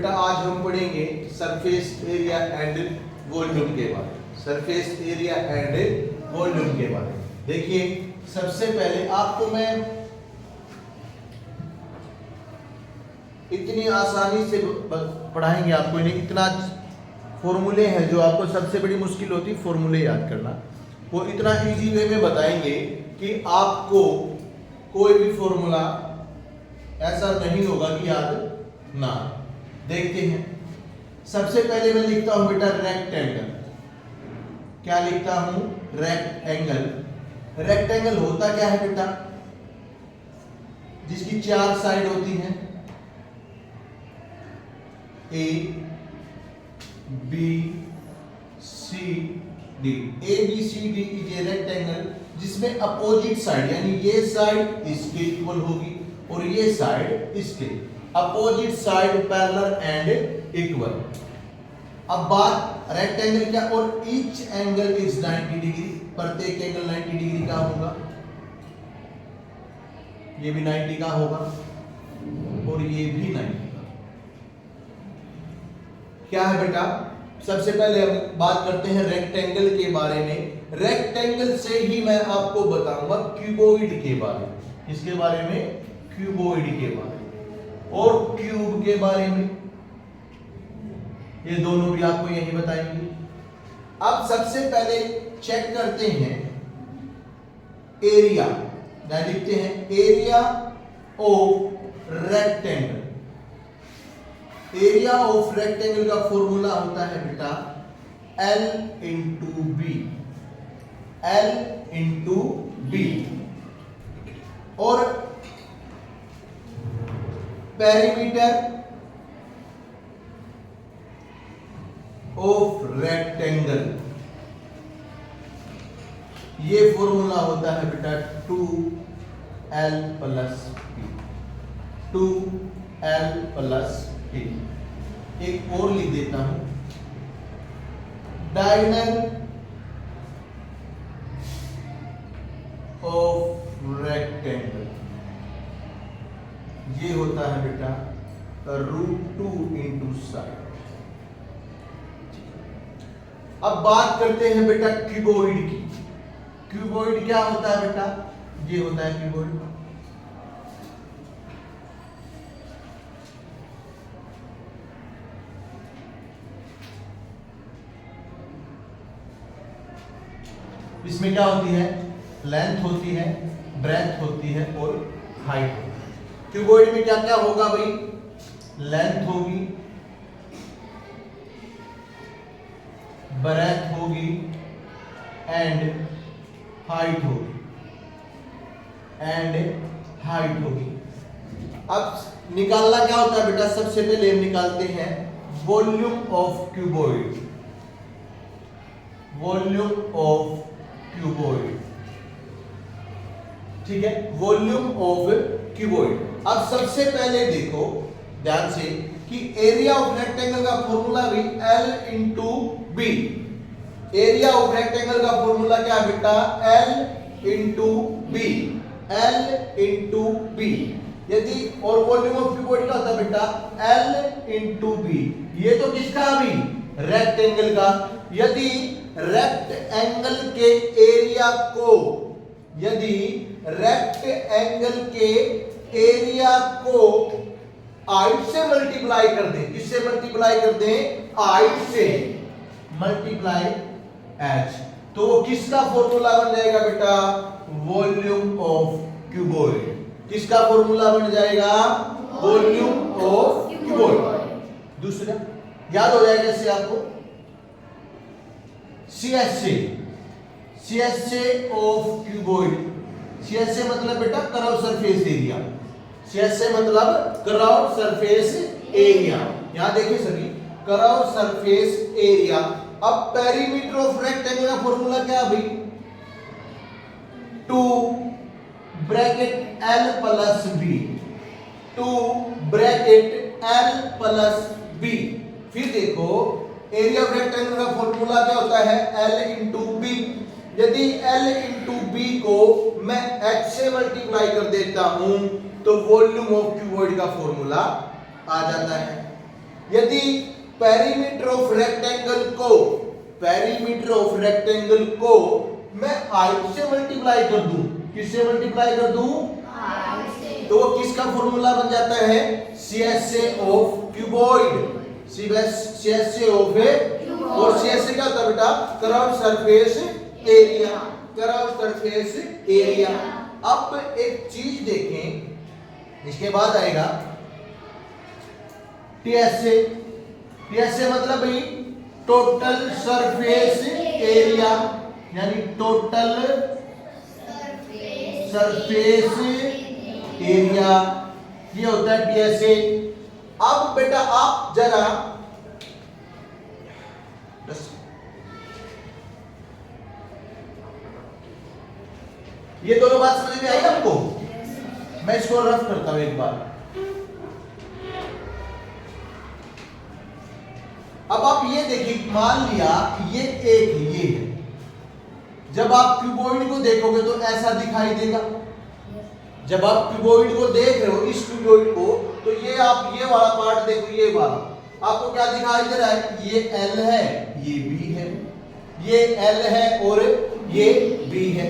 बेटा आज हम पढ़ेंगे सरफेस एरिया एंड वॉल्यूम के बारे में। सरफेस एरिया एंड वॉल्यूम के बारे में देखिए, सबसे पहले आपको मैं इतनी आसानी से पढ़ाएंगे, आपको इन्हें इतना फॉर्मूले हैं जो आपको सबसे बड़ी मुश्किल होती है फॉर्मूले याद करना, वो इतना इजी वे में बताएंगे कि आपको कोई भी फॉर्मूला ऐसा नहीं होगा कि याद ना। देखते हैं, सबसे पहले मैं लिखता हूं बेटा रेक्टेंगल। क्या लिखता हूं? रेक्टेंगल। रेक्टेंगल होता क्या है बेटा? जिसकी चार साइड होती हैं, A B C D. A B C D is a rectangle जिसमें अपोजिट साइड यानी ये साइड इसके इक्वल होगी और ये साइड इसके। Opposite side parallel and equal. अब बात रेक्टेंगल क्या, और ईच एंगल इज 90 डिग्री। प्रत्येक एंगल 90 डिग्री का होगा, ये भी 90 का होगा और ये भी 90 का। क्या है बेटा? सबसे पहले हम बात करते हैं रेक्टेंगल के बारे में। रेक्टेंगल से ही मैं आपको बताऊंगा क्यूबॉइड के बारे में। किसके बारे में? क्यूबॉइड के बारे में और क्यूब के बारे में। ये दोनों भी आपको यही बताएंगे। अब सबसे पहले चेक करते हैं एरिया। क्या लिखते हैं? Area of rectangle. Area of rectangle का फॉर्मूला होता है बेटा L into B. L into B. और पेरीमीटर ऑफ रेक्टेंगल, ये फॉर्मूला होता है बेटा 2L plus P। 2L plus P। एक और लिख देता हूं, डायगोनल ऑफ रेक्टेंगल, ये होता है बेटा √2 इंटू साइड। अब बात करते हैं बेटा क्यूबॉइड की। क्यूबॉइड क्या होता है बेटा? ये होता है क्यूबॉइड। इसमें क्या होती है? लेंथ होती है, ब्रेड्थ होती है और हाइट होती है। क्यूबॉइड में क्या क्या होगा भाई? लेंथ होगी, ब्रेड्थ होगी एंड हाइट होगी। अब निकालना क्या होता है बेटा? सबसे पहले हम निकालते हैं volume of cuboid. Volume of cuboid, ठीक है, वॉल्यूम ऑफ क्यूबॉइड। अब सबसे पहले देखो ध्यान से कि एरिया ऑफ रेक्टेंगल का फॉर्मूला भी L into B. Area of rectangle का फॉर्मूला क्या है बेटा? L into B. L into B. यदि और वॉल्यूम ऑफ क्यूबॉइड का होता है बेटा L इंटू बी। ये तो किसका भी? रेक्टेंगल का। यदि रेक्टेंगल के एरिया को, यदि रेक्टेंगल के एरिया को हाइट से मल्टीप्लाई कर दें, किससे मल्टीप्लाई कर दें? हाइट से मल्टीप्लाई h, तो वो किसका फॉर्मूला बन जाएगा बेटा? Volume of cuboid. किसका फॉर्मूला बन जाएगा? Volume of cuboid. दूसरा याद हो जाएगा इससे आपको, CSA। CSA of cuboid. CSA मतलब बेटा कर्व सरफेस एरिया। CSA मतलब कर्व सरफेस एरिया। यहां देखिए सभी, कर्व सरफेस एरिया। अब पेरीमीटर ऑफ रेक्टेंगल का फॉर्मूला क्या भाई? 2 bracket L plus B। 2 bracket L plus B। फिर देखो एरिया ऑफ रेक्टेंगल का फॉर्मूला क्या होता है? L into B. यदि L इंटू बी को मैं H से मल्टीप्लाई कर देता हूं तो वॉल्यूम ऑफ क्यूबॉइड का फॉर्मूला आ जाता है। यदि पेरीमीटर ऑफ रेक्टेंगल को मैं हाइट से मल्टीप्लाई कर दूं, किससे मल्टीप्लाई कर दूं, तो वो किसका फॉर्मूला बन जाता है, CSA of cuboid, CSA of a, और CSA क्या होता है बेटा, curve surface area, curve surface area. अब एक चीज देखें, इसके बाद आएगा TSA मतलब भाई टोटल सरफेस एरिया, यानी टोटल सरफेस एरिया, ये होता है TSA। अब बेटा आप जरा ये दोनों बात समझ में आई आपको? मैं इसको रफ करता हूं एक बार। अब आप ये देखिए, मान लिया ये एक ये है, जब आप क्यूबॉइड को देखोगे तो ऐसा दिखाई देगा। जब आप क्यूबॉइड को देख रहे हो, इस क्यूबॉइड को, तो ये आप ये वाला पार्ट देखो, ये वाला आपको क्या दिखाई दे रहा है, ये L है, ये B है, ये L है और ये B है।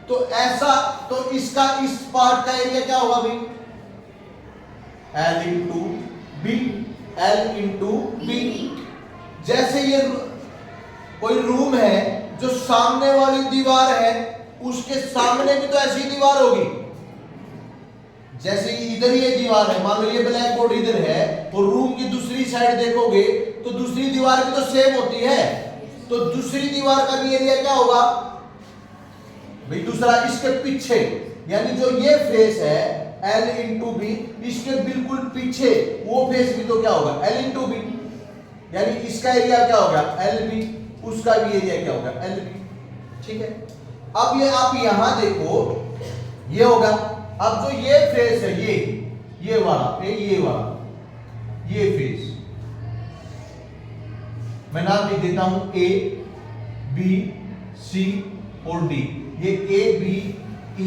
तो ऐसा, तो इसका इस पार्ट का एरिया क्या होगा भाई, L into B, L into B। जैसे ये कोई रूम है, जो सामने वाली दीवार है, उसके सामने भी तो ऐसी दीवार होगी। जैसे इधर ये दीवार है, मान लो ये ब्लैक बोर्ड इधर है, और रूम की दूसरी साइड देखोगे तो दूसरी दीवार भी तो सेम होती है। तो दूसरी दीवार का भी एरिया क्या होगा भाई, दूसरा इसके पीछे, यानी जो ये फेस है L इंटू बी, इसके बिल्कुल पीछे वो फेस भी तो क्या होगा, L इंटू बी, यानी इसका एरिया क्या होगा LB, उसका भी एरिया क्या होगा LB। ठीक है, अब ये आप यहां देखो, ये होगा। अब जो ये फेस है, ये वाला, ये वाला, ये फेस मैं नाम लिख देता हूं A, B, C और D। ये A, B, E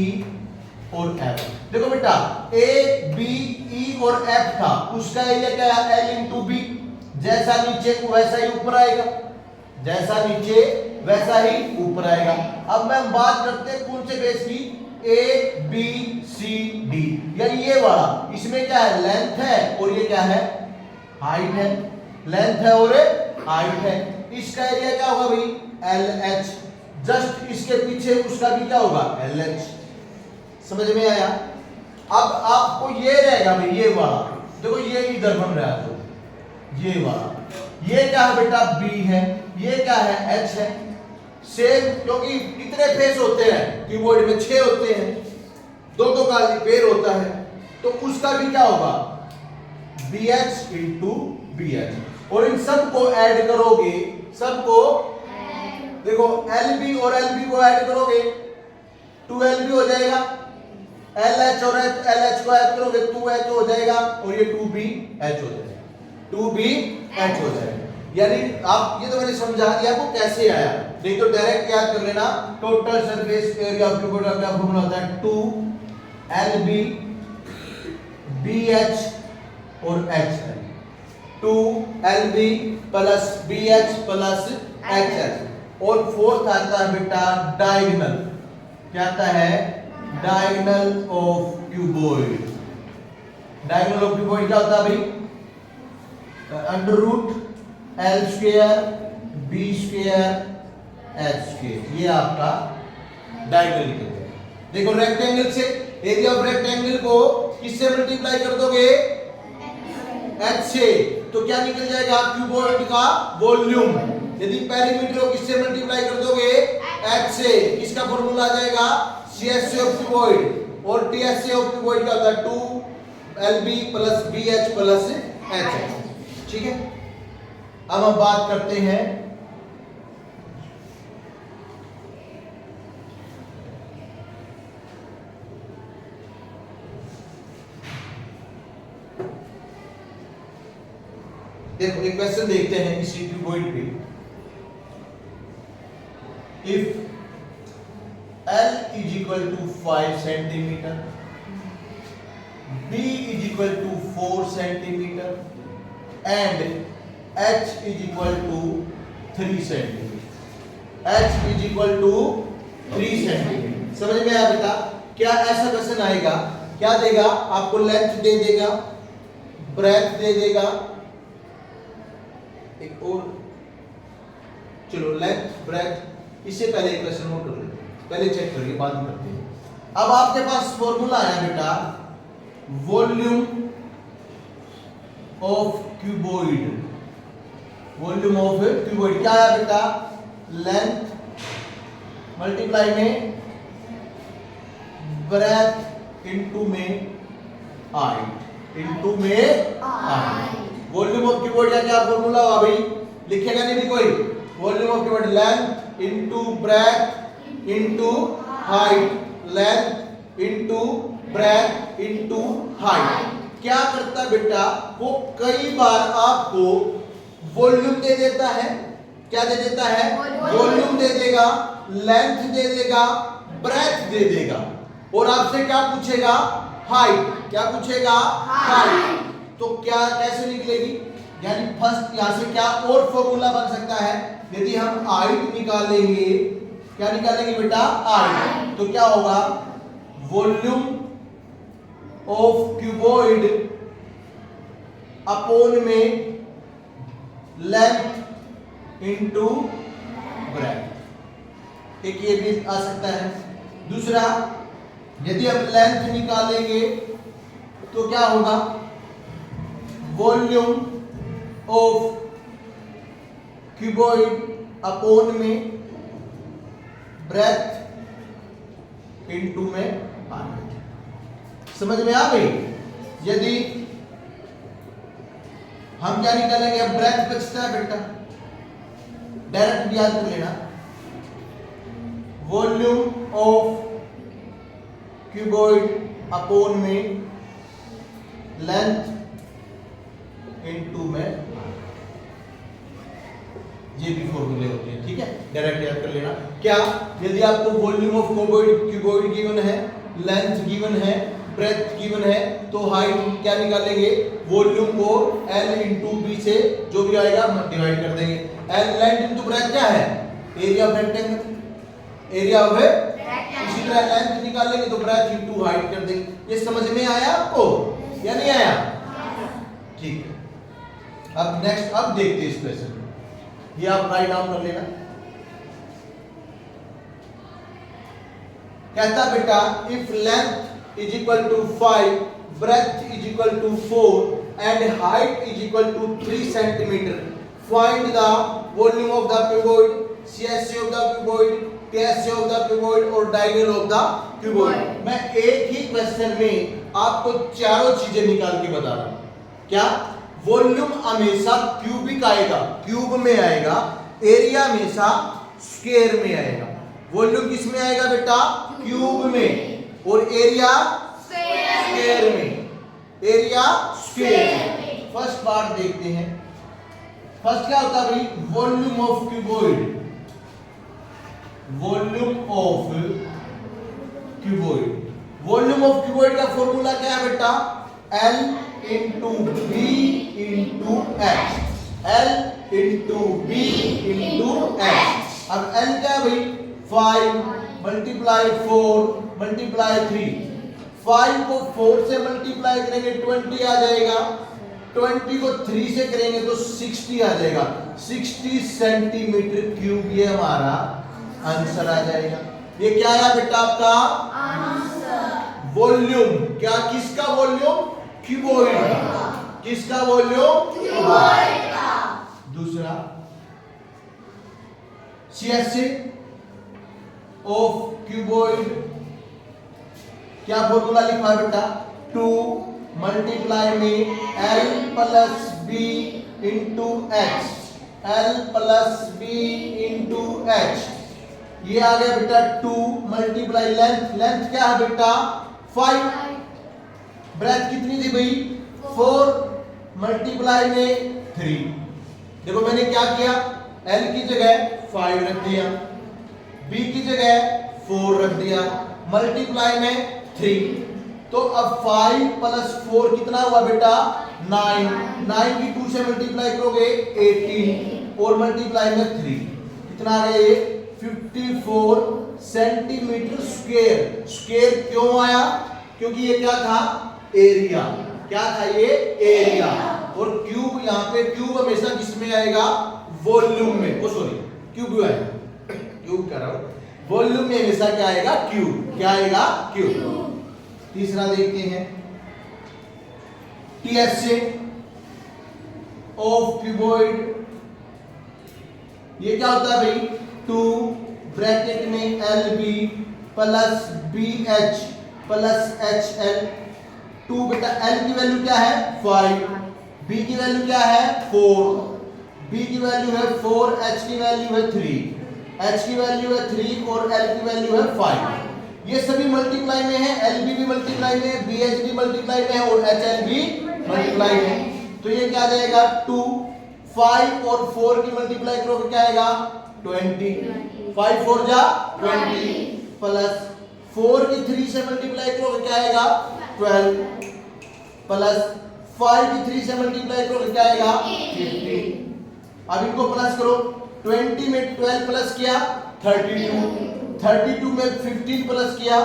और F। देखो बेटा, A, B, E और F था, उसका एरिया क्या है L इंटू बी। जैसा नीचे वैसा ही ऊपर आएगा, जैसा नीचे वैसा ही ऊपर आएगा। अब मैं बात करते हैं कौन से बेस की, A, B, C, D, यानी ये वाला। इसमें क्या है, लेंथ है और ये क्या है, हाइट है। लेंथ है और हाइट है। इसका एरिया क्या होगा भाई, LH। जस्ट इसके पीछे उसका भी क्या होगा, LH। समझ में आया? अब आपको ये रहेगा भाई, ये वाला देखो, ये इधर बन रहा है, तो ये वाला, ये क्या है बेटा, B है, ये क्या है, H है। सेम, क्योंकि कितने फेस होते हैं कीबोर्ड में, 6 होते हैं, दो का पेयर होता है, तो उसका भी क्या होगा, BH इंटू BH। और इन सब को ऐड करोगे, सबको देखो, LB और LB को ऐड करोगे 2LB हो जाएगा, LH और LH को ऐड करोगे 2H हो जाएगा, और ये 2BH हो जाएगा, 2BH हो जाएगा। यानी आप, ये तो मैंने समझा दिया आपको कैसे आया, नहीं तो डायरेक्ट याद कर लेना। Total surface area of cuboid का क्या फॉर्मूला होता है, 2LB BH और HL, 2LB plus BH plus HL। और फोर्थ आता है बेटा डायगोनल। क्या आता है, diagonal of cuboid. Diagonal of cuboid क्या होता है भाई, under root L square B square H square, ये आपका डायगोनल निकल गया। देखो, रेक्टेंगल से एरिया ऑफ रेक्टेंगल को किससे मल्टीप्लाई कर दोगे, H से, तो क्या निकल जाएगा, क्यूबॉइड का वॉल्यूम। यदि पेरीमीटर को किससे मल्टीप्लाई कर दोगे, H से, इसका फॉर्मूला आ जाएगा CSA ऑफ क्यूबॉइड। और TSA ऑफ क्यूबॉइड क्या होता है, 2LB plus BH plus HH। ठीक है, अब हम बात करते हैं देखो, एक क्वेश्चन देखते हैं इसी क्यूबॉइड पे। If L is equal to 5 centimetre, B is equal to 4 centimetre, and h is equal to 3 centimetre. h is equal to 3 centimetre. समझ में आया बेटा? क्या ऐसा क्वेश्चन आएगा, क्या देगा आपको? लेंथ दे देगा, ब्रेथ दे देगा, एक और, चलो लेंथ ब्रेथ, इससे पहले एक क्वेश्चन नोट कर लेते हैं, पहले चेक करिए बाद में करते हैं। अब आपके पास फॉर्मूला आया बेटा, volume of cuboid. Volume of cuboid क्या आया बेटा? लेंथ मल्टीप्लाई में ब्रेथ इनटू में हाइट, इनटू में हाइट। वॉल्यूम ऑफ क्यूबॉइड का क्या फॉर्मूला हुआ भाई? लिखेगा नहीं भी कोई? Volume of cuboid length into breadth into height, length into breadth into height. क्या करता है बेटा? वो कई बार आपको वॉल्यूम दे देता है, क्या दे देता है? वॉल्यूम दे देगा, लेंथ दे देगा, ब्रेथ दे देगा, और आपसे क्या पूछेगा? हाइट। क्या पूछेगा? हाइट। तो क्या कैसे निकलेगी? यानी फर्स्ट यहां से क्या और फॉर्मूला बन सकता है? यदि हम हाइट निकालेंगे, क्या निकालेंगे बेटा? हाइट। तो क्या होगा? वॉल्यूम ऑफ क्यूबॉइड अपॉन में लेंथ इनटू ब्रेथ। एक ये भी आ सकता है। दूसरा, यदि हम लेंथ निकालेंगे तो क्या होगा? वॉल्यूम ऑफ क्यूबॉइड अपॉन में ब्रेथ इनटू में हाइट। समझ में आ गई? यदि हम क्या निकालेंगे? अब ब्रेथ बचता है बेटा, डायरेक्ट याद कर लेना, वॉल्यूम ऑफ क्यूबॉइड अपॉन में लेंथ इनटू में, ये भी फॉर्मूले होते हैं, ठीक है, डायरेक्ट याद कर लेना। क्या? यदि आपको वॉल्यूम ऑफ क्यूबॉइड गिवन है, लेंथ गिवन है, ब्रेथ गिवन है, तो हाइट क्या निकालेंगे? वॉल्यूम को L इंटू बी से जो भी आएगा हम डिवाइड कर देंगे। L लेंथ इंटू ब्रेथ क्या है? Area of rectangle, area of इसी तरह लेंथ निकालेंगे तो ब्रेथ इंटू हाइट कर देंगे। ये समझ में आया आपको या नहीं आया? ठीक है। अब नेक्स्ट, अब देखते हैं इस क्वेश्चन को, ये आप राइट डाउन कर लेना। कहता बेटा, if length is equal to 5, breadth is equal to 4 and height is equal to 3 centimeter, find the volume of the cuboid, CSA of the cuboid, TSA of the cuboid और diagonal of the cuboid। मैं एक ही question में आपको चारों चीजें निकाल के बता रहा हूं। क्या? वॉल्यूम हमेशा क्यूबिक आएगा, क्यूब में आएगा, एरिया हमेशा स्क्वायर में आएगा। वॉल्यूम किस में आएगा बेटा? क्यूब में, और एरिया स्क्वायर में, एरिया स्क्वायर। फर्स्ट पार्ट देखते हैं। फर्स्ट क्या होता है भाई? Volume of cuboid, volume of cuboid. Volume of cuboid का फॉर्मूला क्या है बेटा? L into B into H, L into B into H. अब L क्या है भाई? 5 मल्टीप्लाई 4 मल्टीप्लाई 3। 5 को 4 से मल्टीप्लाई करेंगे 20 आ जाएगा, 20 को 3 से करेंगे तो 60 आ जाएगा। 60 सेंटीमीटर क्यूब ये हमारा आंसर आ जाएगा। ये क्या आया बेटा आपका आंसर? वॉल्यूम। क्या? किसका वॉल्यूम? क्यूबॉइड का। किसका वॉल्यूम? क्यूबॉइड का। दूसरा, CSA ऑफ क्यूबॉइड, क्या फॉर्मूला लिखा है बेटा? 2 मल्टीप्लाई में L plus B into H, L plus B into H. ये आ गया बेटा 2 मल्टीप्लाई लेंथ, लेंथ क्या है बेटा? 5। ब्रेथ कितनी थी भाई? 4 मल्टीप्लाई में 3। देखो मैंने क्या किया, L की जगह 5 रख दिया, B की जगह 4 रख दिया, मल्टीप्लाई में 3। तो अब 5 प्लस 4 कितना हुआ बेटा? 9, 9 की 2 से मल्टीप्लाई करोगे 18 और मल्टीप्लाई में 3, कितना आ गया ये 54 सेंटीमीटर स्क्वायर। स्क्वायर क्यों आया? क्योंकि ये क्या था? एरिया। क्या था ये? एरिया। और क्यूब, यहाँ पे क्यूब हमेशा किसमें आएगा? वॉल्यूम में। ओ सॉरी, क्यूब आएगा, क्यूब कर रहा हूं, वॉल्यूम में हमेशा क्या आएगा? क्यूब। क्या आएगा? क्यूब। तीसरा देखते हैं, टीएसए ऑफ क्यूबॉइड। ये क्या होता है भाई? 2 ब्रैकेट में LB plus BH plus HL। 2 बेटा, L की वैल्यू क्या है? 5, B की वैल्यू क्या है? 4, B की वैल्यू है 4, H की वैल्यू है 3, H की वैल्यू है 3 और L की वैल्यू है 5। ये सभी मल्टीप्लाई में है, LB भी मल्टीप्लाई में है, BH भी मल्टीप्लाई में है और HL भी मल्टीप्लाई में है। तो ये क्या आ जाएगा? 2, 5 और 4 की मल्टीप्लाई करोगे क्या आएगा? 20, 5 4 जा 20 प्लस 4 की 3 से मल्टीप्लाई करोगे क्या आएगा? 12 प्लस 5 की 3 से मल्टीप्लाई करोगे क्या आएगा? 50। अब इनको प्लस करो, 20 में 12 प्लस किया 32, 32 में 15 प्लस किया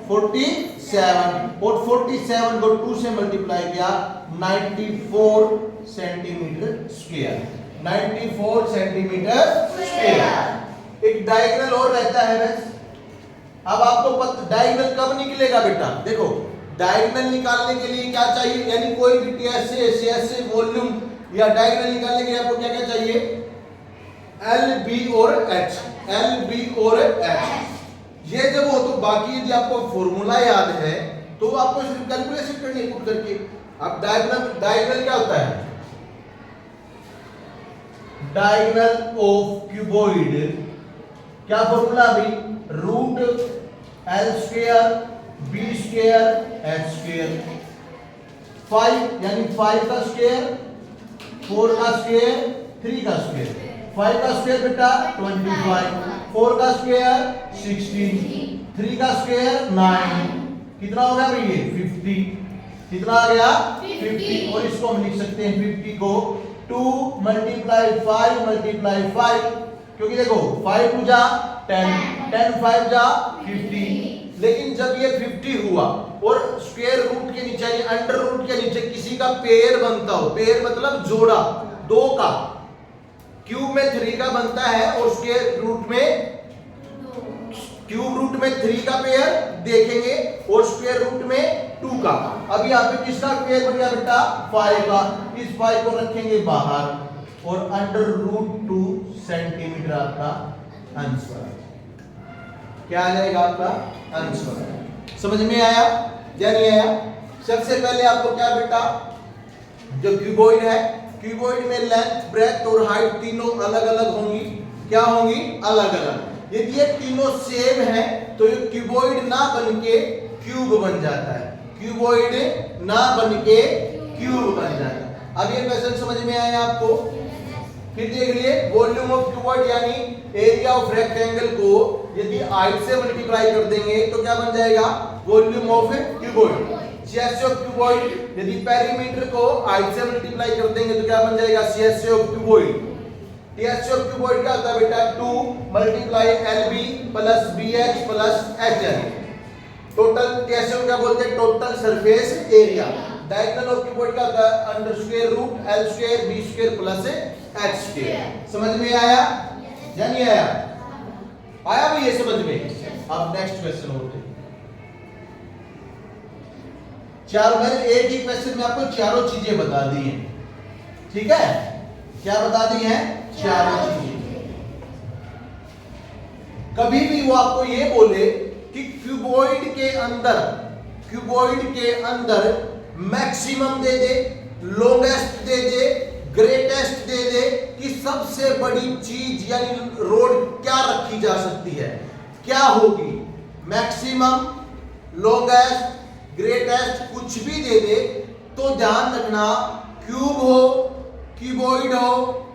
47 और 47 को 2 से मल्टीप्लाई किया 94 सेंटीमीटर स्क्वायर। 94 centimetre square. एक डायगोनल और रहता है बस। अब आपको पता डायगोनल कब निकलेगा बेटा? देखो, डायगोनल निकालने के लिए क्या चाहिए? यानी कोई भी टीएसए, सीएसए, वॉल्यूम या डायगोनल निकालने के लिए आपको क्या क्या चाहिए? एल, बी और एच। एल, बी और एच। ये जब हो तो बाकी यदि आपको फॉर्मूला याद है तो आपको सिर्फ कैलकुलेशन करनी है पुट करके। अब डायगोनल क्या होता है? डायगोनल ऑफ क्यूबॉइड क्या फॉर्मूला अभी? Root L square B square H square. 5 यानी 5 का स्क्वायर, 4 का स्क्वायर, 3 का स्क्वायर। 5 का स्क्वायर बेटा 25, 4 का स्क्वायर 16, 3 का स्क्वायर 9। कितना हो गया भाई ये? 50। कितना आ गया? 50। और इसको हम लिख सकते हैं 50 को 2 मल्टीप्लाई 5 मल्टीप्लाई 5, क्योंकि देखो 5 2 जा 10, 10 5 जा 50। लेकिन जब ये 50 हुआ और स्क्वायर रूट के नीचे यानी अंडर रूट के नीचे किसी का पेयर बनता हो, पेयर मतलब जोड़ा, 2 का, क्यूब में 3 का बनता है और स्क्वायर रूट में, क्यूब रूट में 3 का पेयर देखेंगे और स्क्वायर रूट में 2 का। अब यहाँ पे किसका पेयर बन गया बेटा? 5 का। इस 5 को रखेंगे बाहर और अंडर रूट 2 सेंटीमीटर आपका आंसर। क्या आ जाएगा आपका आंसर? समझ में आया या नहीं आया? सबसे पहले आपको क्या बेटा, जो क्यूबॉइड है, क्यूबॉइड में लेंथ, ब्रेथ और हाइट तीनों अलग अलग होंगी। क्या होंगी? अलग अलग। यदि ये तीनों सेम है तो ये क्यूबॉइड ना बनके क्यूब बन जाता है, क्यूबॉइड ना बनके क्यूब बन जाता है। अब ये क्वेश्चन समझ में आया आपको? फिर देख लिए, वॉल्यूम ऑफ क्यूबॉइड यानी एरिया ऑफ रेक्टेंगल को यदि हाइट से मल्टीप्लाई कर देंगे तो क्या बन जाएगा? Volume of cuboid. CSA of cuboid यदि पेरीमीटर को हाइट से मल्टीप्लाई कर देंगे तो क्या बन जाएगा? CSA of cuboid. TSA of cuboid क्या होता है बेटा? 2 multiply LB plus BH plus HL. Total TSA को क्या बोलते हैं? Total surface area. Diagonal of cuboid का होता है under square root L square B square plus H square. समझ में आया या नहीं आया? आया भी ये समझ में? अब नेक्स्ट क्वेश्चन होते हैं। चारों, मैंने एक ही क्वेश्चन में आपको चारों चीजें बता दी हैं, ठीक है? क्या बता दी हैं? चारों चीजें। कभी भी वो आपको ये बोले कि क्यूबॉइड के अंदर मैक्सिमम दे दे, लोंगेस्ट दे दे, ग्रेटेस्ट दे दे, कि सबसे बड़ी चीज यानी रोड क्या रखी जा सकती है, क्या होगी? मैक्सिमम, लोंगेस्ट, ग्रेटेस्ट, कुछ भी दे दे तो ध्यान रखना, क्यूब हो, क्यूबॉइड हो,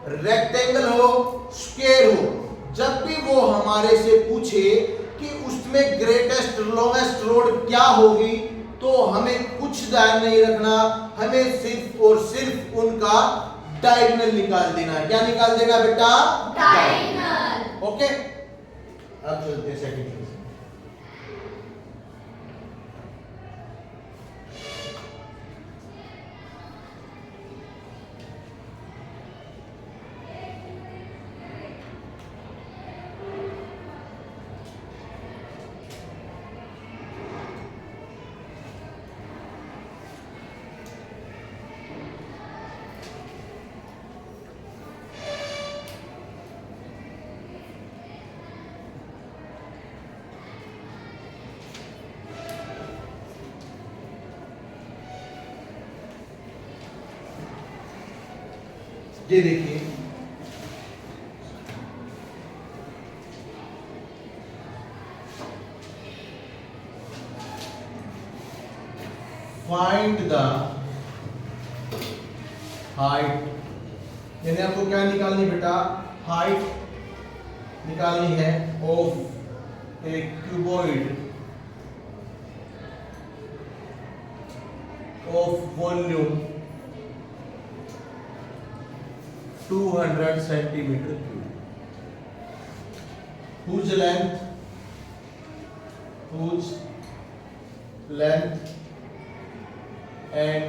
रेक्टेंगल हो, स्क्वायर हो, जब भी वो हमारे से पूछे कि उसमें ग्रेटेस्ट, लोंगेस्ट रोड क्या होगी, तो हमें कुछ ध्यान नहीं रखना, हमें सिर्फ और सिर्फ उनका डायगोनल निकाल देना है। क्या निकाल देना बेटा? डायगोनल। ओके, अब चलते हैं सेकंड क्वेश्चन। ये देखिए, फाइंड द हाइट, यानी आपको क्या निकालनी बेटा? हाइट निकालनी है of A cuboid of volume 200 centimeter cube, whose length and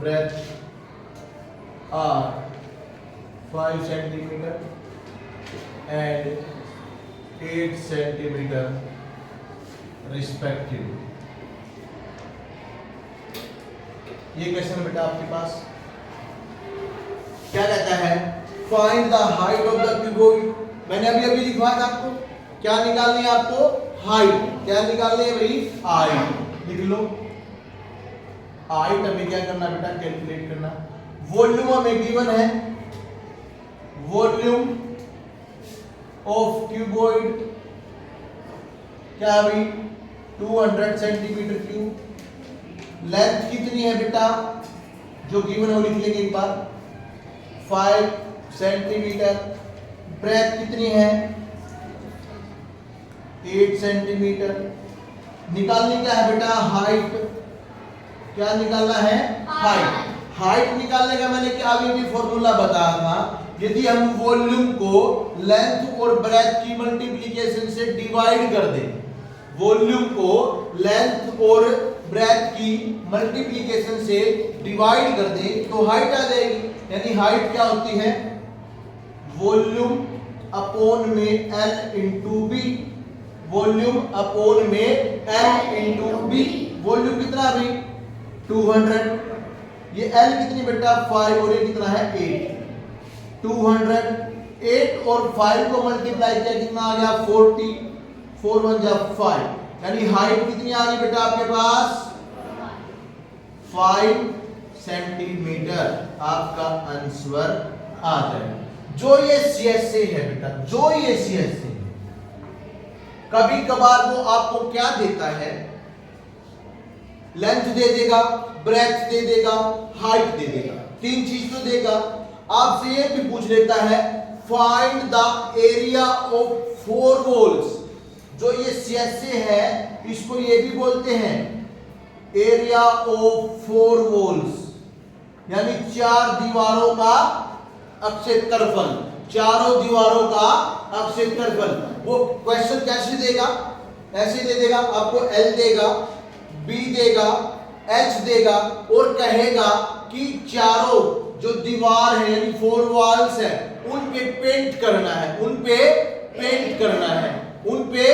breadth are 5 centimeter and 8 centimeter respectively। ये क्वेश्चन बेटा आपके पास क्या कहता है? Find the height of the cuboid. मैंने अभी लिखवाया था आपको, क्या निकालनी है आपको? हाइट। क्या निकालनी है भाई? हाइट। लिख लो, हाइट हमें क्या करना बेटा? कैलकुलेट करना। वॉल्यूम हमें गिवन है, वॉल्यूम ऑफ क्यूबॉइड क्या भाई? 200 सेंटीमीटर क्यूब। लेंथ कितनी है बेटा? जो गिवन है वो लिख लेंगे एक बार, 5 सेंटीमीटर। ब्रेथ कितनी है? 8 सेंटीमीटर। निकालनी क्या है बेटा? हाइट। क्या निकालना है? हाइट। हाइट निकालने का मैंने क्या अभी भी फॉर्मूला बताया था, यदि हम वॉल्यूम को लेंथ और ब्रेथ की मल्टीप्लिकेशन से डिवाइड कर दें, वॉल्यूम को लेंथ और ब्रेथ की मल्टीप्लिकेशन से डिवाइड कर दें तो हाइट आ जाएगी। यानी हाइट क्या होती है? वॉल्यूम अपॉन में L into B. Volume upon में L इंटू बी। वॉल्यूम कितना भाई? 200। ये L कितनी बेटा? 5 और ये कितना है? 8। 200, 8 और 5 को मल्टीप्लाई किया कितना आ गया? 40। 4 1 जा 5, यानी हाइट कितनी आ गई बेटा आपके पास? 5 सेंटीमीटर। आपका आंसर आ जाएगा। जो ये CSA है बेटा, जो ये CSA है, कभी कभार वो आपको क्या देता है? लेंथ दे देगा, ब्रेथ दे देगा, हाइट दे देगा, 3 चीज तो देगा। आपसे ये भी पूछ लेता है find the area of 4 walls. जो ये CSA है इसको ये भी बोलते हैं एरिया ऑफ 4 वॉल्स, यानी 4 दीवारों का अक्षेत्रफल। चारों दीवारों का अक्षेत्रफल। वो क्वेश्चन कैसे देगा? ऐसे दे देगा, आपको L देगा, B देगा, H देगा और कहेगा कि चारों जो दीवार है यानी 4 वॉल्स है उन पे पेंट करना है, उन पे पेंट करना है, उन पे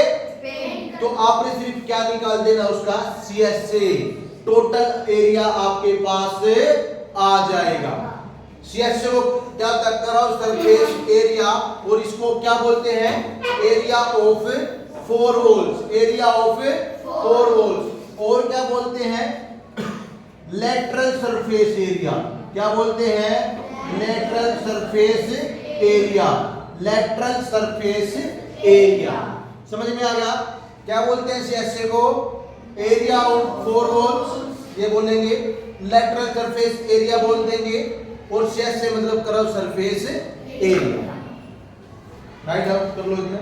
तो आपने सिर्फ क्या निकाल देना? उसका CSA, टोटल एरिया आपके पास आ जाएगा। CSA को क्या करा? सरफेस एरिया, और इसको क्या बोलते हैं? Area of 4 walls. Area of 4 walls. और क्या बोलते हैं? Lateral surface area. क्या बोलते हैं? Lateral surface area. Lateral surface area. समझ में आ गया? क्या बोलते हैं CSA को? एरिया ऑफ 4 वॉल्स ये बोलेंगे, लेटरल सरफेस एरिया बोल देंगे, और CSA मतलब करो सरफेस एरिया। राइट, अब कर लो इतना।